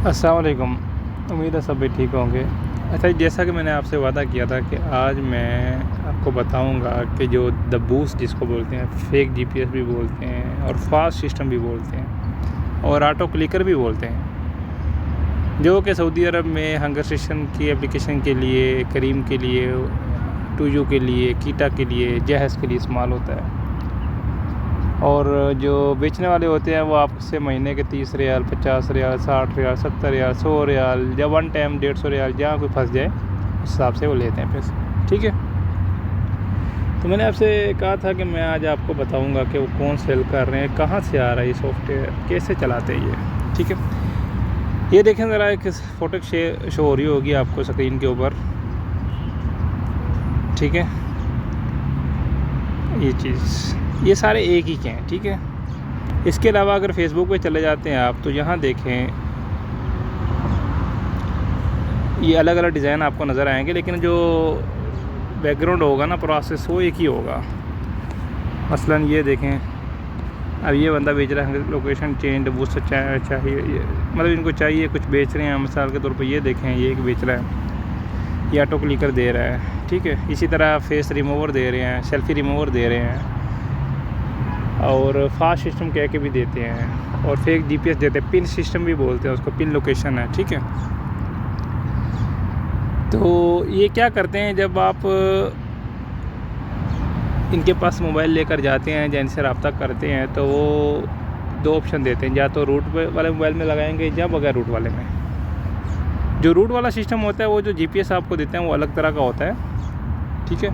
अस्सलाम वालेकुम। उम्मीद है सब भी ठीक होंगे। अच्छा, जैसा कि मैंने आपसे वादा किया था कि आज मैं आपको बताऊंगा कि जो द बूस्ट जिसको बोलते हैं, फेक जीपीएस भी बोलते हैं और फास्ट सिस्टम भी बोलते हैं और ऑटो क्लिकर भी बोलते हैं, जो कि सऊदी अरब में हंगर स्टेशन की एप्लीकेशन के लिए, करीम के लिए, टूजू के लिए, कीटा के लिए, जहेज़ के लिए इस्तेमाल होता है। और जो बेचने वाले होते हैं वो आपसे महीने के 30 रियाल, 50 रियाल, 60 रियाल, 70 रियाल, 100 रियाल या वन टाइम 150 रियाल, जहाँ कोई फंस जाए उस हिसाब से वो लेते हैं पैसे। ठीक है, तो मैंने आपसे कहा था कि मैं आज आपको बताऊंगा कि वो कौन सेल कर रहे हैं, कहाँ से आ रहा है ये सॉफ्टवेयर, कैसे चलाते हैं ये। ठीक है, ये देखें ज़रा, एक फ़ोटो शो हो रही होगी आपको स्क्रीन के ऊपर। ठीक है, ये चीज़, ये सारे एक ही के हैं। ठीक है, इसके अलावा अगर फेसबुक पे चले जाते हैं आप, तो यहाँ देखें ये अलग अलग डिज़ाइन आपको नज़र आएंगे, लेकिन जो बैकग्राउंड होगा ना, प्रोसेस, वो एक ही होगा। मसलन ये देखें, अब ये बंदा बेच रहा है लोकेशन चेंज बूस्ट चाहिए, मतलब इनको चाहिए कुछ बेच रहे हैं। मिसाल के तौर पे ये देखें, ये एक बेच रहा है, ये ऑटो क्लिकर दे रहा है। ठीक है, इसी तरह फेस रिमूवर दे रहे हैं, सेल्फी रिमूवर दे रहे हैं और फास्ट सिस्टम कह के भी देते हैं और फेक जीपीएस देते हैं, पिन सिस्टम भी बोलते हैं उसको, पिन लोकेशन है। ठीक है, तो ये क्या करते हैं, जब आप इनके पास मोबाइल लेकर जाते हैं या इनसे रब्ता करते हैं, तो वो दो ऑप्शन देते हैं, या तो रूट वाले मोबाइल में लगाएंगे या बगैर रूट वाले में। जो रूट वाला सिस्टम होता है, वो जो जीपीएस आपको देते हैं वो अलग तरह का होता है। ठीक है,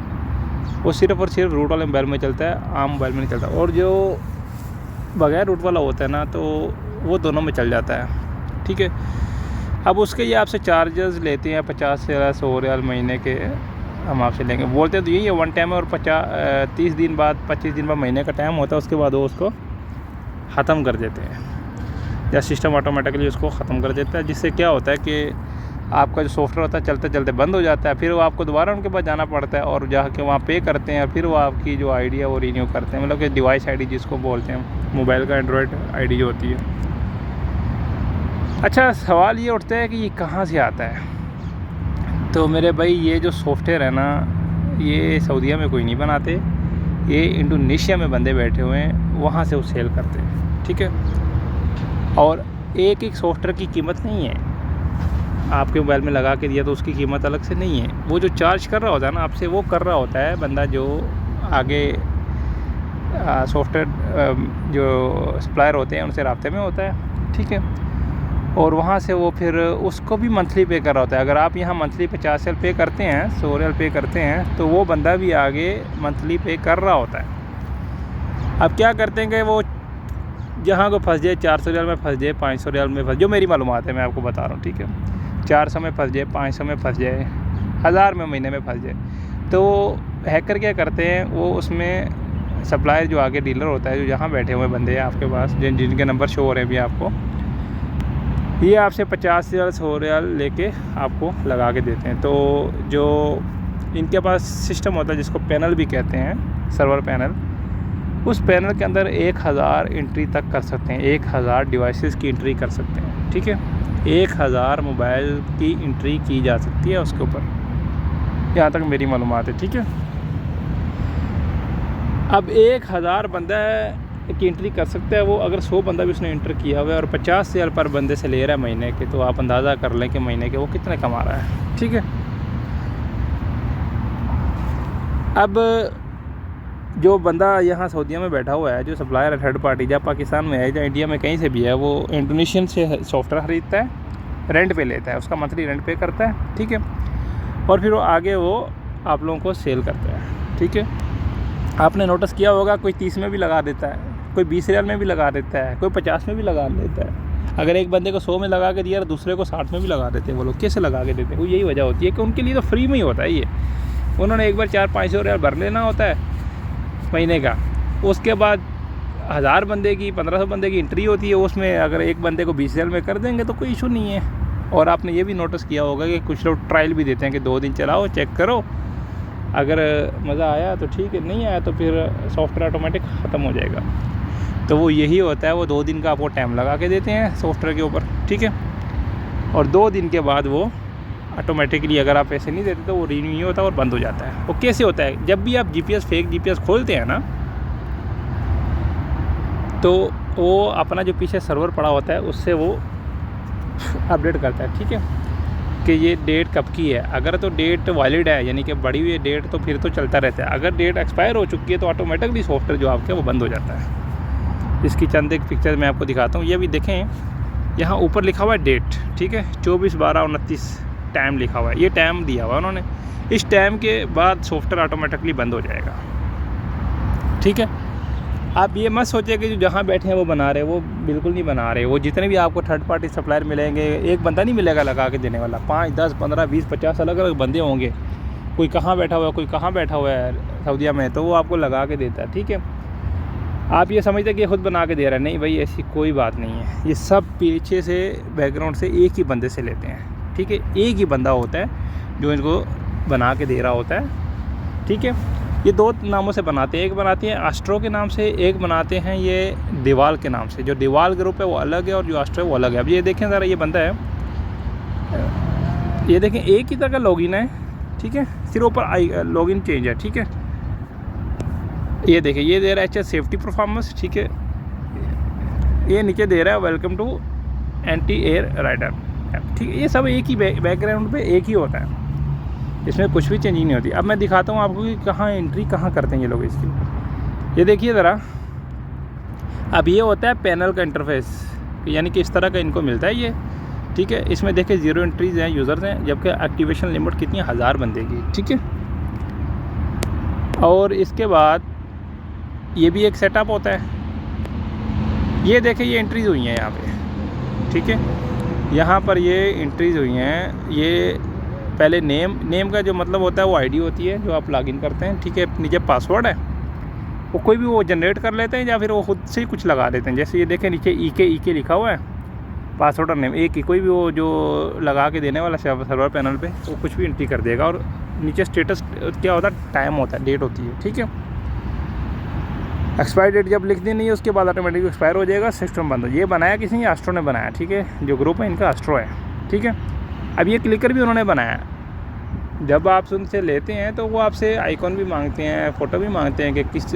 वो सिर्फ़ और सिर्फ रूट वाले मोबाइल में चलता है, आम मोबाइल में नहीं चलता। और जो बगैर रूट वाला होता है ना, तो वो दोनों में चल जाता है। ठीक है, अब उसके ये आपसे चार्जेस लेते हैं 50 रियाल, 100 रियाल महीने के हम आपसे लेंगे। बोलते हैं तो यही है, वन टाइम है और 30 दिन बाद, 25 दिन बाद महीने का टाइम होता है, उसके बाद वो उसको ख़त्म कर देते हैं, या सिस्टम ऑटोमेटिकली उसको ख़त्म कर देता है। जिससे क्या होता है कि आपका जो सॉफ्टवेयर होता है चलते चलते बंद हो जाता है, फिर वो आपको दोबारा उनके पास जाना पड़ता है और जाके वहाँ पे करते हैं, फिर वो आपकी जो आईडी है वो रीन्यू करते हैं, मतलब कि डिवाइस आईडी जिसको बोलते हैं, मोबाइल का एंड्रॉयड आईडी जो होती है। अच्छा, सवाल ये उठता है कि ये कहाँ से आता है। तो मेरे भाई, ये जो सॉफ्टवेयर है ना, ये सऊदीया में कोई नहीं बनाते, ये इंडोनेशिया में बंदे बैठे हुए हैं, वहाँ से वो सेल करते हैं। ठीक है, और एक एक सॉफ्टवेयर की कीमत नहीं है, आपके मोबाइल में लगा के दिया तो उसकी कीमत अलग से नहीं है। वो जो चार्ज कर रहा होता है ना आपसे, वो कर रहा होता है बंदा जो आगे सॉफ्टवेयर जो सप्लायर होते हैं उनसे राब्ते में होता है। ठीक है, और वहाँ से वो फिर उसको भी मंथली पे कर रहा होता है। अगर आप यहाँ मंथली 50 रियाल पे करते हैं, 100 रियाल पे करते हैं, तो वो बंदा भी आगे मंथली पे कर रहा होता है। अब क्या करते हैं कि वो जहाँ को फंस जाए, 400 रियाल में फंस जाए, 500 रियाल में फंस, जो मेरी मालूमात है मैं आपको बता रहा हूँ। ठीक है, 400 में फंस जाए, 500 में फंस जाए, 1000 में महीने में फंस जाए, तो हैकर क्या करते हैं, वो उसमें सप्लायर जो आगे डीलर होता है, जो जहाँ बैठे हुए बंदे हैं आपके पास, जिनके नंबर शो हो रहे हैं अभी आपको, ये आपसे 50 रियाल, 100 रियाल लेके आपको लगा के देते हैं। तो जो इनके पास सिस्टम होता है जिसको पैनल भी कहते हैं, सर्वर पैनल, उस पैनल के अंदर 1000 एंट्री तक कर सकते हैं, 1000 डिवाइसेस की एंट्री कर सकते हैं। ठीक है, 1000 मोबाइल की एंट्री की जा सकती है उसके ऊपर, यहाँ तक मेरी मालूमात है। ठीक है, अब 1000 बंदा की एंट्री कर सकता है वो, अगर 100 बंदा भी उसने एंटर किया हुआ है और 50 रियाल पर बंदे से ले रहा है महीने के, तो आप अंदाज़ा कर लें कि महीने के वो कितने कमा रहा है। ठीक है, अब जो बंदा यहाँ सऊदीया में बैठा हुआ है, जो सप्लायर है थर्ड पार्टी, या पाकिस्तान में है या इंडिया में कहीं से भी है, वो इंडोनेशियन से सॉफ्टवेयर ख़रीदता है, रेंट पे लेता है, उसका मंथली रेंट पे करता है। ठीक है, और फिर वो आगे वो आप लोगों को सेल करता है। ठीक है, आपने नोटिस किया होगा, कोई 30 में भी लगा देता है, कोई 20 रियाल में भी लगा देता है, कोई 50 में भी लगा देता है। अगर एक बंदे को 100 में लगा के दिया, दूसरे को 60 में भी लगा देते हैं। वो लोग कैसे लगा के देते हैं, वो यही वजह होती है कि उनके लिए तो फ्री में ही होता है ये। उन्होंने एक बार 400-500 रियाल भर लेना होता है महीने का, उसके बाद 1000 बंदे की, 1500 बंदे की एंट्री होती है, उसमें अगर एक बंदे को 20 रियाल में कर देंगे तो कोई इशू नहीं है। और आपने ये भी नोटिस किया होगा कि कुछ लोग ट्रायल भी देते हैं कि 2 दिन चलाओ, चेक करो, अगर मज़ा आया तो ठीक है, नहीं आया तो फिर सॉफ्टवेयर ऑटोमेटिक ख़त्म हो जाएगा। तो वो यही होता है, वो 2 दिन का आपको टाइम लगा के देते हैं सॉफ्टवेयर के ऊपर। ठीक है, और 2 दिन के बाद वो ऑटोमेटिकली, अगर आप पैसे नहीं देते तो वो रिन्यू नहीं होता और बंद हो जाता है। वो कैसे होता है, जब भी आप जीपीएस फेक जीपीएस खोलते हैं ना, तो वो अपना जो पीछे सर्वर पड़ा होता है उससे वो अपडेट करता है, ठीक है, कि ये डेट कब की है। अगर तो डेट वैलिड है, यानी कि बढ़ी हुई डेट, तो फिर तो चलता रहता है। अगर डेट एक्सपायर हो चुकी है तो ऑटोमेटिकली सॉफ्टवेयर जो आपके वो बंद हो जाता है। इसकी चंद एक पिक्चर मैं आपको दिखाता हूँ। ये भी देखें, यहाँ ऊपर लिखा हुआ है डेट, ठीक है, 24/12/29 टाइम लिखा हुआ है। ये टाइम दिया हुआ है उन्होंने। इस टाइम के बाद सॉफ्टवेयर ऑटोमेटिकली बंद हो जाएगा, ठीक है। आप ये मत सोचिए कि जो जहाँ बैठे हैं वो बना रहे, वो बिल्कुल नहीं बना रहे। वो जितने भी आपको थर्ड पार्टी सप्लायर मिलेंगे, एक बंदा नहीं मिलेगा लगा के देने वाला, 5, 10, 15, 20, 50 अलग अलग बंदे होंगे। कोई कहाँ बैठा हुआ है, कोई कहाँ बैठा हुआ है सऊदीया में, तो वो आपको लगा के देता है, ठीक है। आप ये समझते हैं कि खुद बना के दे रहा है, नहीं भाई, ऐसी कोई बात नहीं है। ये सब पीछे से बैकग्राउंड से एक ही बंदे से लेते हैं, ठीक है। एक ही बंदा होता है जो इनको बना के दे रहा होता है, ठीक है। ये 2 नामों से बनाते हैं, एक बनाते हैं एस्ट्रो के नाम से, एक बनाते हैं ये दिवाल के नाम से। जो दिवाल ग्रुप है वो अलग है और जो एस्ट्रो है वो अलग है। अब ये देखें ज़रा, ये बंदा है, ये देखें एक ही तरह का लॉगिन है, ठीक है, सिर्फ ऊपर लॉगिन चेंज है, ठीक है। ये देखिए, ये दे रहा है अच्छा सेफ्टी परफॉर्मेंस, ठीक है। ये नीचे दे रहा है welcome to anti air rider, ठीक है। ये सब एक ही बैकग्राउंड पे एक ही होता है, इसमें कुछ भी चेंजिंग नहीं होती। अब मैं दिखाता हूँ आपको कि कहाँ एंट्री कहाँ करते हैं ये लोग इसकी। ये देखिए ज़रा, अब ये होता है पैनल का इंटरफेस, यानी कि इस तरह का इनको मिलता है ये, ठीक है। इसमें देखिए 0 एंट्रीज़ हैं, यूज़र्स हैं, जबकि एक्टिवेशन लिमिट कितनी है, 1000 बंदे की, ठीक है। और इसके बाद ये भी एक सेटअप होता है। ये देखिए, ये एंट्रीज़ हुई हैं यहाँ पे, ठीक है। यहाँ पर ये एंट्रीज़ हुई हैं। ये पहले नेम का जो मतलब होता है वो आईडी होती है जो आप लॉगिन करते हैं, ठीक है। नीचे पासवर्ड है, वो कोई भी वो जनरेट कर लेते हैं या फिर वो खुद से ही कुछ लगा देते हैं। जैसे ये देखें नीचे ईके लिखा हुआ है, पासवर्ड और नेम एक ही, कोई भी वो जो लगा के देने वाला सर्वर पैनल पे वो कुछ भी एंट्री कर देगा। और नीचे स्टेटस क्या होता है, टाइम होता है, डेट होती है, ठीक है। एक्सपायर डेट जब लिख दी नहीं है उसके बाद ऑटोमेटिक एक्सपायर हो जाएगा, सिस्टम बंद हो। ये बनाया किसी ने, एस्ट्रो ने बनाया, ठीक है। जो ग्रुप है इनका एस्ट्रो है, ठीक है। अब ये क्लिकर भी उन्होंने बनाया। जब आप उनसे लेते हैं तो वो आपसे आइकॉन भी मांगते हैं, फ़ोटो भी मांगते हैं कि किस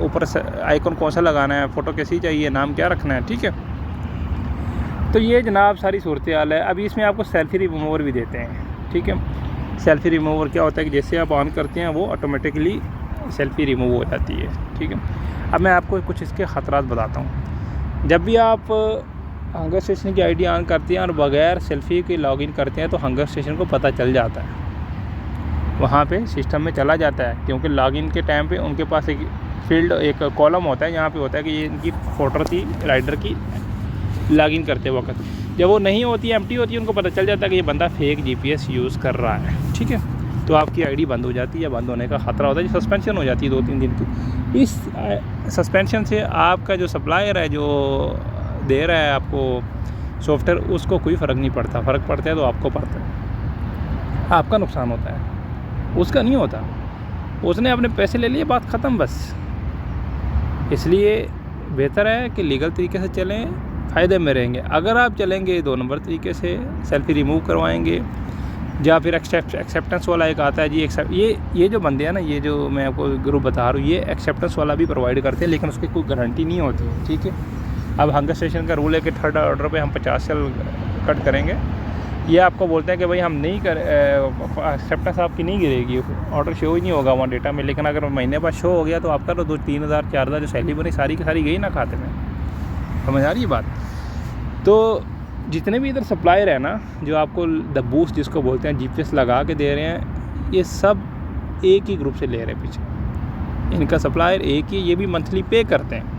ऊपर आइकॉन कौन सा लगाना है, फ़ोटो कैसी चाहिए, नाम क्या रखना है, ठीक है। तो ये जनाब सारी सूरत हाल है। अभी इसमें आपको सेल्फ़ी रिमूवर भी देते हैं, ठीक है। सेल्फ़ी रिमूवर क्या होता है कि जैसे आप ऑन करते हैं वो ऑटोमेटिकली सेल्फ़ी रिमूव हो जाती है, ठीक है। अब मैं आपको कुछ इसके ख़तरात बताता हूँ। जब भी आप हंगर स्टेशन की आईडी ऑन करते हैं और बगैर सेल्फ़ी के लॉगिन करते हैं तो हंगर स्टेशन को पता चल जाता है, वहाँ पे सिस्टम में चला जाता है। क्योंकि लॉगिन के टाइम पे उनके पास एक फील्ड, एक कॉलम होता है, यहाँ पे होता है कि ये इनकी फ़ोटो थी राइडर की लॉगिन करते वक्त। जब वो नहीं होती, एम्प्टी होती है, उनको पता चल जाता है कि ये बंदा फेक जीपीएस यूज़ कर रहा है, ठीक है। तो आपकी आईडी बंद हो जाती है, बंद होने का ख़तरा होता है, सस्पेंशन हो जाती है 2-3 दिन की। इस सस्पेंशन से आपका जो सप्लायर है, जो दे रहा है आपको सॉफ्टवेयर, उसको कोई फ़र्क नहीं पड़ता। फ़र्क पड़ता है तो आपको पड़ता है, आपका नुकसान होता है, उसका नहीं होता। उसने अपने पैसे ले लिए, बात ख़त्म बस। इसलिए बेहतर है कि लीगल तरीके से चलें, फ़ायदे में रहेंगे। अगर आप चलेंगे 2 नंबर तरीके से, सेल्फ़ी रिमूव करवाएंगे, या फिर एक्सेप्टेंस वाला एक आता है जी, ये जो बंदे हैं ना, ये जो मैं आपको ग्रुप बता रहा हूँ, ये एक्सेप्टेंस वाला भी प्रोवाइड करते हैं, लेकिन उसकी कोई गारंटी नहीं होती, ठीक है। अब हंगर स्टेशन का रूल है कि थर्ड ऑर्डर पे हम 50 सेल कट करेंगे। ये आपको बोलते हैं कि भाई हम नहीं एक्सेप्टेंस आपकी नहीं गिरेगी, ऑर्डर शो ही नहीं होगा वहाँ डेटा में। लेकिन अगर महीने बाद शो हो गया तो आपका तो 2-3,000 4,000 जो सैलरी बनी सारी की सारी गई ना खाते में। समझ आ रही है बात। तो जितने भी इधर सप्लायर है ना, जो आपको द बूस्ट जिसको बोलते हैं, जीपीएस लगा के दे रहे हैं, ये सब एक ही ग्रुप से ले रहे हैं पीछे। इनका सप्लायर एक ही, ये भी मंथली पे करते हैं।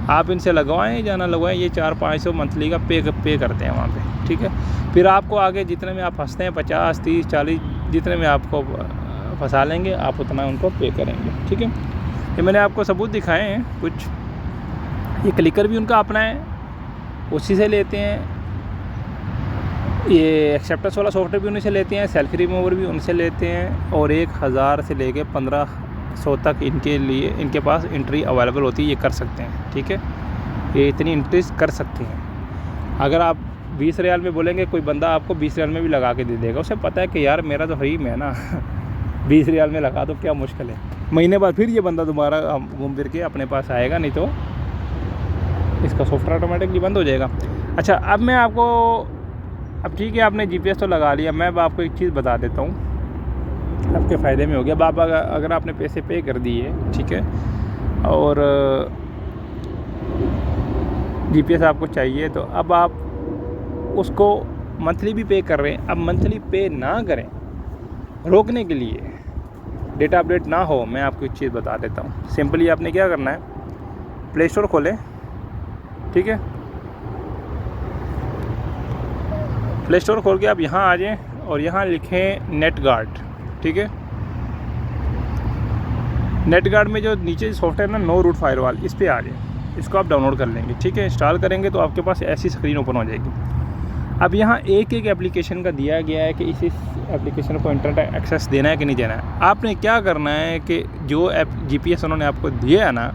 आप इनसे लगवाएं या ना लगवाएं, ये 400-500 मंथली का पे करते हैं वहाँ पे, ठीक है। फिर आपको आगे जितने में आप फंसते हैं, 50, 30, 40 जितने में आपको फंसा लेंगे, आप उतना उनको पे करेंगे, ठीक है। ये मैंने आपको सबूत दिखाए हैं कुछ। ये क्लिकर भी उनका अपना है, उसी से लेते हैं। ये एक्सेप्टेंस वाला सॉफ्टवेयर भी उन्हीं से लेते हैं, सेल्फी रिमूवर भी उनसे लेते हैं। और 1000 से लेके 1500 तक इनके पास एंट्री अवेलेबल होती है, ये कर सकते हैं, ठीक है। ये इतनी एंट्रीज कर सकते हैं। अगर आप 20 रियाल में बोलेंगे, कोई बंदा आपको 20 रियाल में भी लगा के दे देगा। उसे पता है कि यार मेरा तो फ्री में है ना 20 रियाल में लगा दो, क्या मुश्किल है। महीने बाद फिर ये बंदा दोबारा घूम फिर के अपने पास आएगा, नहीं तो इसका सॉफ्टवेयर ऑटोमेटिकली बंद हो जाएगा। अच्छा, अब मैं आपको, अब ठीक है आपने GPS तो लगा लिया, मैं अब आपको एक चीज़ बता देता हूँ, आपके फ़ायदे में हो गया। अब अगर आपने पैसे पे कर दिए, ठीक है, और GPS आपको चाहिए, तो अब आप उसको मंथली भी पे कर रहे हैं। अब मंथली पे ना करें, रोकने के लिए, डेटा अपडेट ना हो, मैं आपको एक चीज़ बता देता हूँ। सिंपली आपने क्या करना है, प्ले स्टोर खोलें, ठीक है, प्ले स्टोर खोल के आप यहाँ आ जाएं और यहाँ लिखें नेट गार्ड, ठीक है। नेट गार्ड में जो नीचे सॉफ्टवेयर ना, नो रूट फायरवॉल, इस पर आ जाए, इसको आप डाउनलोड कर लेंगे, ठीक है। इंस्टॉल करेंगे तो आपके पास ऐसी स्क्रीन ओपन हो जाएगी। अब यहाँ एक एक एप्लीकेशन का दिया गया है कि इस एप्लीकेशन को इंटरनेट एक्सेस देना है कि नहीं देना है। आपने क्या करना है कि जो GPS उन्होंने आपको दिया है ना,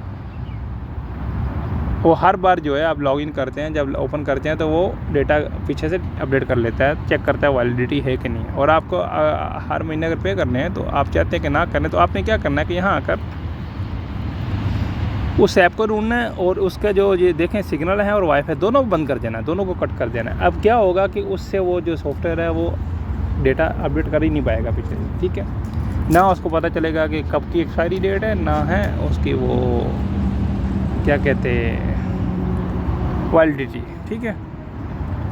वो हर बार जो है आप लॉगिन करते हैं, जब ओपन करते हैं तो वो डेटा पीछे से अपडेट कर लेता है, चेक करता है वैलिडिटी है कि नहीं। और आपको हर महीने अगर पे करने हैं, तो आप चाहते हैं कि ना करने, तो आपने क्या करना है कि यहाँ आकर उस ऐप को ढूंढना है और उसका जो ये देखें सिग्नल है और वाईफाई दोनों को बंद कर देना है, दोनों को कट कर देना है। अब क्या होगा कि उससे वो जो सॉफ्टवेयर है वो डेटा अपडेट कर ही नहीं पाएगा पीछे, ठीक है। ना उसको पता चलेगा कि कब की एक्सपायरी डेट है, ना है उसकी वो क्या कहते हैं वैलिडिटी, ठीक है।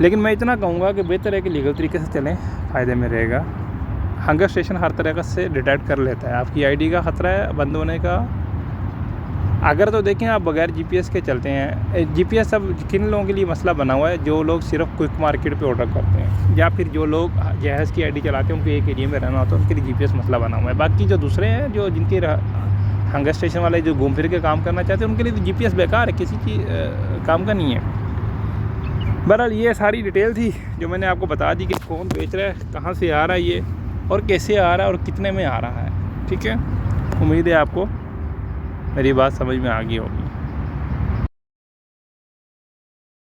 लेकिन मैं इतना कहूँगा कि बेहतर है कि लीगल तरीके से चलें, फ़ायदे में रहेगा। हंगर स्टेशन हर तरह का से डिटेक्ट कर लेता है, आपकी ID का ख़तरा है बंद होने का। अगर तो देखें आप बगैर GPS के चलते हैं, GPS अब किन लोगों के लिए मसला बना हुआ है, जो लोग सिर्फ क्विक मार्केट पे ऑर्डर करते हैं, या फिर जो लोग जहाज़ की ID चलाते हैं, उनको एक एरिया में रहना होता है, उनके लिए GPS मसला बना हुआ है। बाकी जो दूसरे हैं, जो जिनके हंगर स्टेशन वाले जो घूम फिर के काम करना चाहते हैं, उनके लिए तो GPS बेकार है, किसी चीज़ काम का नहीं है। बहरहाल ये सारी डिटेल थी जो मैंने आपको बता दी कि कौन बेच रहा है, कहाँ से आ रहा है ये, और कैसे आ रहा है, और कितने में आ रहा है, ठीक है। उम्मीद है आपको मेरी बात समझ में आ गई होगी।